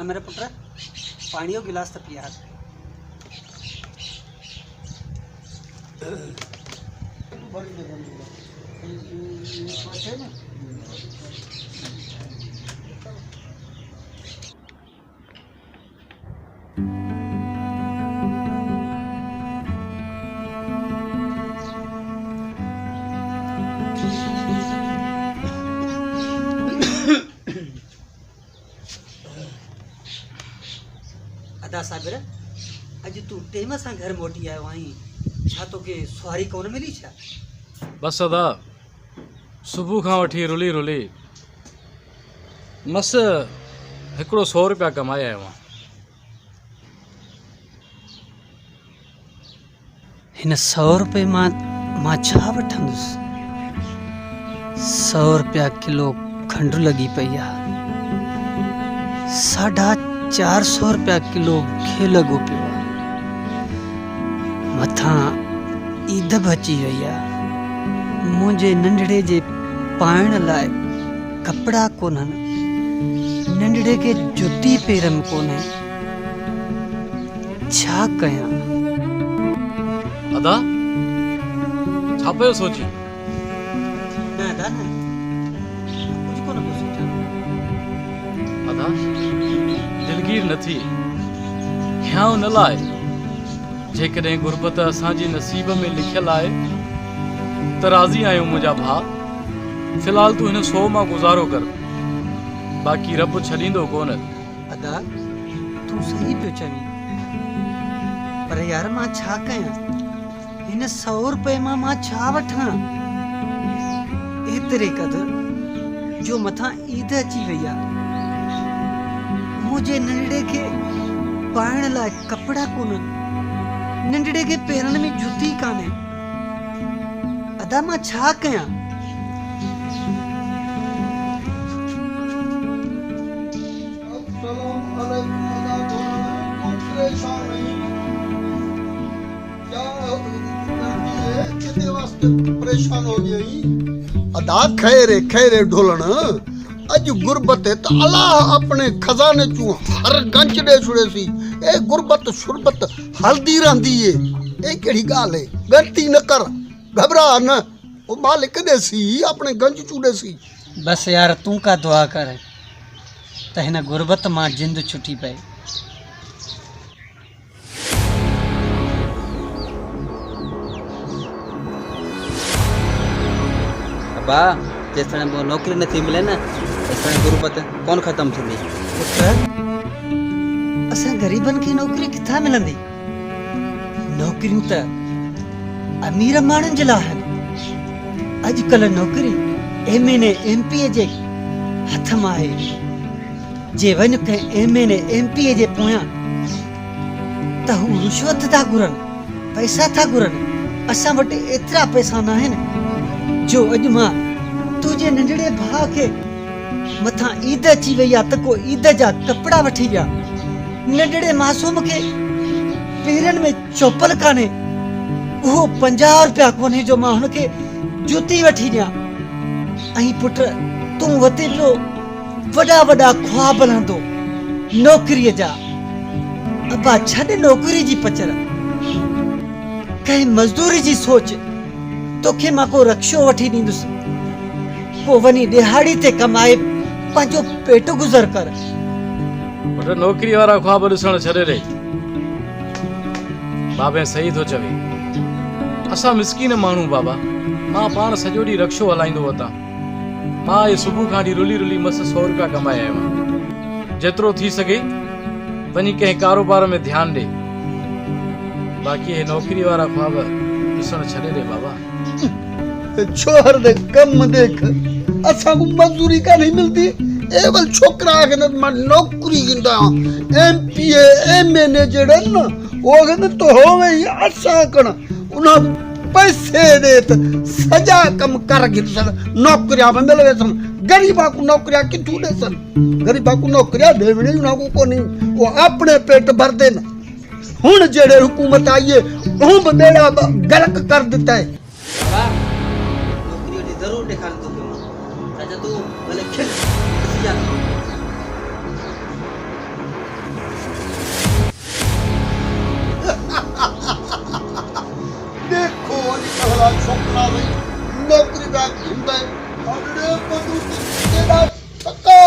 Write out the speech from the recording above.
मेरे पुत्र पानी गिलास तो पिया अदा साबिर अज तू टेम सां घर मोटी आयो आहीं छा तोखे सुवारी कोन मिली छा? बस अदा सुबह खां वठी रुली रुली मस हिकिड़ो 100 रुपया कमाए आयो आहियां। हिन 100 रुपए मां छा वठंदुसि? 100 रुपया किलो खंडु लगी पई आहे, 450 रुपया किलो घी लॻो पियो आहे, मथां ईद बि अची वई आहे, मुंहिंजे नंढड़े जे पाइण लाइ कपिड़ा कोन्हनि, नंढड़े खे जुती पेर में कोन्हे, छा कयां? अदा छा पियो सोची? न अदा न कुझु कोन पियो सोचां। अदा दिलगीर न थी ख्याउ न लाए, जेकॾहिं गुरबत असांजे नसीब में लिखियल आहे त राज़ी आहियूं मुंहिंजा भाउ। फ़िलहाल तूं हिन 100 मां गुज़ारो कर, बाक़ी रब छॾींदो कोन। अदा तूं सही पियो चवीं, पर यार मां छा कयां? हिन 100 रुपए मां छा वठां? एतिरे क़दुरु जो मथां ईद अची वई आहे, मुंहिंजे नंढड़े खे पाइण लाइ कपिड़ा कोन्हनि, नंढड़े खे पेरनि में जुती कान्हे। अदा मां छा कयां? परेशान हो गई अदा खैरे खैरे ढोलण अज गुरबत है तो अल्लाह अपने खजाने चू हर गंज दे छुड़े सी। ए गुरबत शुरबत हल्दी रहंदी है, ए केड़ी गाल है? गलती न कर, घबरा न, ओ मालिक दे सी अपने गंज चूड़े सी। बस यार तू का दुआ कर त हिन गुरबत मां जिंद छुटी पए। अब्बा जेसि वो नौकरी नथी मिले न तेसि गुरबत कोन ख़त्म थींदी। पुत्र असां ग़रीबनि खे नौकरी किथां मिलंदी? नौकरियूं त अमीर माण्हुनि जे लाइ आहिनि। अॼुकल्ह नौकरी MA MP जे हथ मां आहे। जे वञ कंहिं MA MP जे पोयां त हू रिश्वत था घुरनि, पैसा था घुरनि। असां वटि एतिरा पैसा न आहिनि जो अॼु मां तुंहिंजे नंढड़े भाउ खे मथां ईद अची वई आहे त को ईद जा कपिड़ा वठी ॾियां। नंढड़े मासूम खे पेरनि में चोपल कान्हे, उहो 50 रुपया कोन्हे जो मां हुनखे जूती वठी ॾियां। ऐं पुट तूं वते पियो वॾा वॾा ख्वाब हलंदो नौकरीअ जा। अब्बा छॾ नौकरी जी पचर, कंहिं मज़दूरी जी सोच। तोखे मां को रक्षो वठी ॾींदुसि, पोइ वञी दिहाड़ी ते कमाए पंहिंजो पेट गुज़र कर। पर नौकरी वारा ख्वाब ॾिसण छॾे ॾे। बाबे सही थो चवे, असां मिसकीन माण्हू बाबा। मां पाण सॼो ॾींहुं रक्षो हलाईंदो वतां। मां ये सुबुह खां रुली रुली मस 100 रुपया कमाए आयो आहियां। जेतिरो थी सघे वञी कंहिं कारोबार में ध्यानु ॾे, बाक़ी हे नौकरी वारा ख्वाब ॾिसण छॾे ॾे बाबा। छोर दे कम देख, असा को मजदूरी का नहीं मिलती। एवल छोकरा के न मैं नौकरी गिंदा MPA MA ने जड़न वो कहते तो होवे ही असा कण उना पैसे देत सजा कम कर गिरसन नौकरियां में मिलवे सन। गरीबा को नौकरियां किथू दे सन? गरीबा को नौकरियां देवणी उना को कोनी, वो अपने पेट भर देन। हुन जेड़े हुकूमत आई है वो बेड़ा गलक कर देता है। नौकरी जरूर दिखा तो राजा तू भले खेल वाला छोकरा भाई नौकरी दा घुंदा अरे बंदू तेरा सका